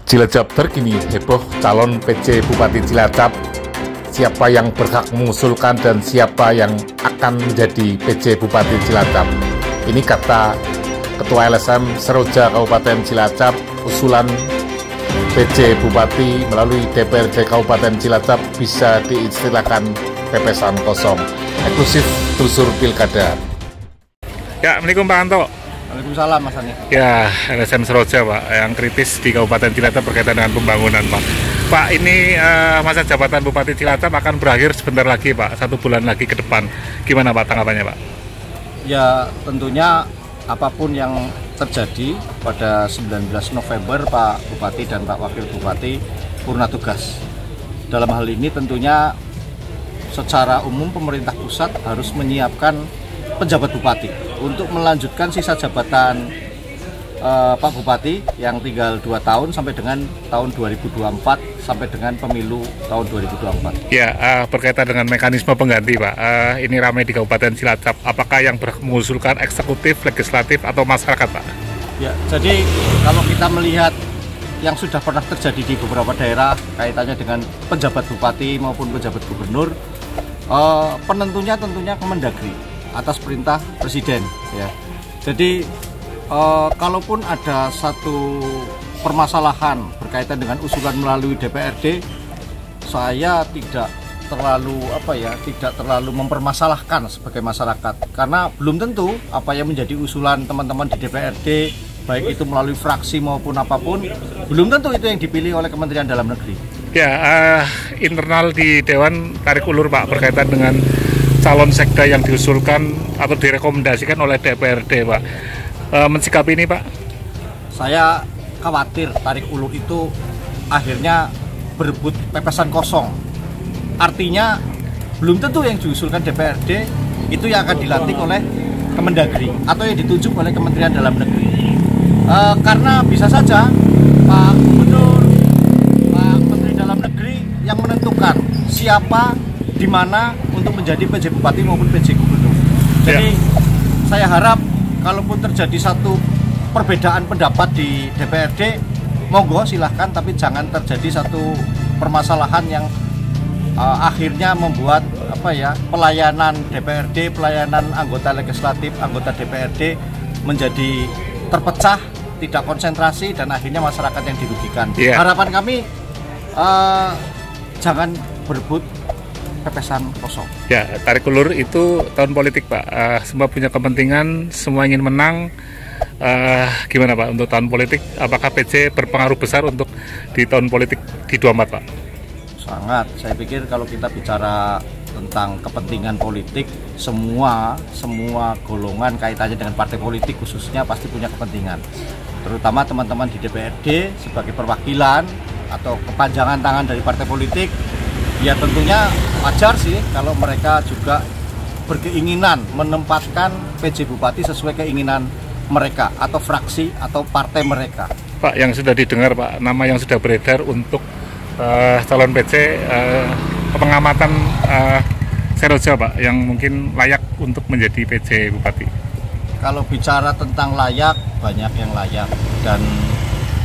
Cilacap terkini heboh calon PJ Bupati Cilacap. Siapa yang berhak mengusulkan dan siapa yang akan menjadi PJ Bupati Cilacap. Ini kata Ketua LSM Seroja Kabupaten Cilacap, usulan PJ Bupati melalui DPRD Kabupaten Cilacap bisa diistilahkan pepesan kosong, eksklusif telusur pilkada. Ya, Assalamualaikum Pak Anto. Waalaikumsalam Mas Ani. Ya, LSM Seroja Pak, yang kritis di Kabupaten Cilacap berkaitan dengan pembangunan Pak. Pak, ini masa jabatan Bupati Cilacap akan berakhir sebentar lagi Pak, 1 bulan lagi ke depan. Gimana Pak tanggapannya Pak? Ya tentunya apapun yang terjadi pada 19 November Pak Bupati dan Pak Wakil Bupati purna tugas. Dalam hal ini tentunya secara umum pemerintah pusat harus menyiapkan penjabat bupati untuk melanjutkan sisa jabatan Pak Bupati yang tinggal 2 tahun sampai dengan tahun 2024 sampai dengan pemilu tahun 2024. Ya, berkaitan dengan mekanisme pengganti Pak, ini ramai di Kabupaten Cilacap. Apakah yang mengusulkan eksekutif, legislatif, atau masyarakat Pak? Ya, jadi kalau kita melihat yang sudah pernah terjadi di beberapa daerah kaitannya dengan penjabat bupati maupun penjabat gubernur, penentunya tentunya Kemendagri atas perintah Presiden. Ya, jadi kalaupun ada satu permasalahan berkaitan dengan usulan melalui DPRD, saya tidak terlalu mempermasalahkan sebagai masyarakat, karena belum tentu apa yang menjadi usulan teman-teman di DPRD, baik itu melalui fraksi maupun apapun, belum tentu itu yang dipilih oleh Kementerian Dalam Negeri. Ya, internal di Dewan tarik ulur Pak berkaitan dengan calon sekda yang diusulkan atau direkomendasikan oleh DPRD Pak. Mensikapi ini Pak? Saya khawatir tarik ulur itu akhirnya berebut pepesan kosong. Artinya belum tentu yang diusulkan DPRD itu yang akan dilantik oleh Kemendagri atau yang ditunjuk oleh Kementerian Dalam Negeri. Karena bisa saja Pak Gubernur, Pak Menteri Dalam Negeri yang menentukan siapa di mana untuk menjadi PJ Bupati maupun PJ Gubernur. Jadi saya harap kalaupun terjadi satu perbedaan pendapat di DPRD, monggo silahkan, tapi jangan terjadi satu permasalahan yang akhirnya membuat pelayanan DPRD, pelayanan anggota legislatif, anggota DPRD menjadi terpecah, tidak konsentrasi, dan akhirnya masyarakat yang dirugikan. Harapan kami jangan berebut pepesan kosong. Ya, tarik ulur itu tahun politik Pak. Semua punya kepentingan, semua ingin menang. Gimana Pak untuk tahun politik? Apakah PC berpengaruh besar untuk di tahun politik di 24 Pak? Sangat. Saya pikir kalau kita bicara tentang kepentingan politik, semua golongan kaitannya dengan partai politik khususnya pasti punya kepentingan. Terutama teman-teman di DPRD sebagai perwakilan atau kepanjangan tangan dari partai politik. Ya tentunya wajar sih kalau mereka juga berkeinginan menempatkan PJ Bupati sesuai keinginan mereka atau fraksi atau partai mereka. Pak, yang sudah didengar Pak, nama yang sudah beredar untuk calon PJ, pengamatan Seroja Pak, yang mungkin layak untuk menjadi PJ Bupati. Kalau bicara tentang layak, banyak yang layak, dan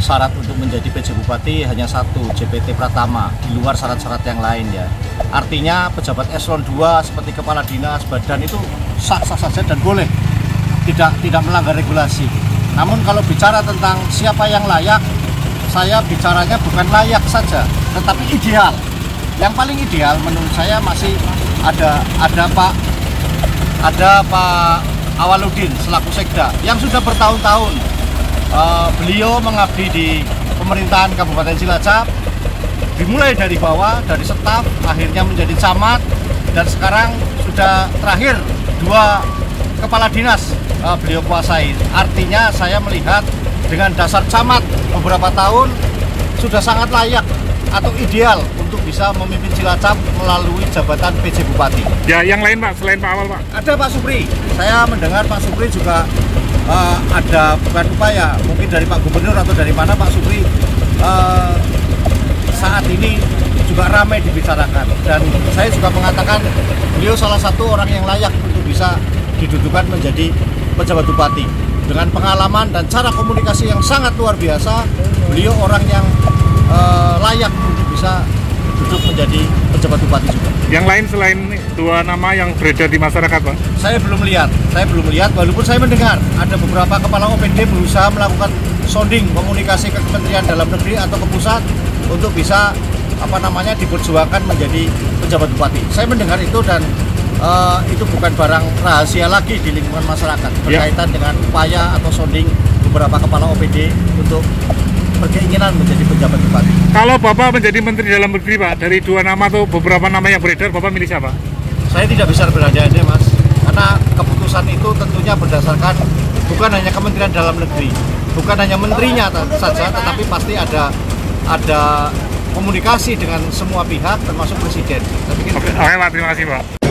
syarat untuk menjadi PJ Bupati hanya satu, JPT Pratama, di luar syarat-syarat yang lain ya. Artinya pejabat eselon 2 seperti kepala dinas, badan itu sah-sah saja dan boleh, tidak melanggar regulasi. Namun kalau bicara tentang siapa yang layak, saya bicaranya bukan layak saja, tetapi ideal. Yang paling ideal menurut saya masih ada Pak Awaludin selaku sekda yang sudah bertahun-tahun beliau mengabdi di pemerintahan Kabupaten Cilacap, dimulai dari bawah, dari staf, akhirnya menjadi camat, dan sekarang sudah terakhir 2 kepala dinas beliau kuasai. Artinya saya melihat dengan dasar camat beberapa tahun sudah sangat layak atau ideal untuk bisa memimpin Cilacap melalui jabatan PJ Bupati. Ya, yang lain Pak, selain Pak Awal Pak? Ada Pak Supri. Saya mendengar Pak Supri juga ada, bukan upaya, mungkin dari Pak Gubernur atau dari mana Pak Supri saat ini juga ramai dibicarakan, dan saya juga mengatakan beliau salah satu orang yang layak untuk bisa didudukan menjadi pejabat bupati. dengan pengalaman dan cara komunikasi yang sangat luar biasa. Beliau orang yang layak untuk bisa duduk menjadi pejabat bupati juga. Yang lain selain dua nama yang beredar di masyarakat, Pak? Saya belum lihat, walaupun saya mendengar ada beberapa kepala OPD berusaha melakukan sounding komunikasi ke Kementerian Dalam Negeri atau ke pusat untuk bisa diperjuangkan menjadi pejabat bupati. Saya mendengar itu dan itu bukan barang rahasia lagi di lingkungan masyarakat berkaitan dengan upaya atau sounding beberapa kepala OPD untuk berkeinginan menjadi pejabat bupati. Kalau Bapak menjadi Menteri Dalam Negeri, Pak, dari dua nama atau beberapa nama yang beredar, Bapak milih siapa? Saya tidak bisa berandai-andai, Mas, karena keputusan itu tentunya berdasarkan bukan hanya Kementerian Dalam Negeri, bukan hanya menterinya saja, tetapi pasti ada komunikasi dengan semua pihak termasuk presiden. Oke, Pak, terima kasih, Pak.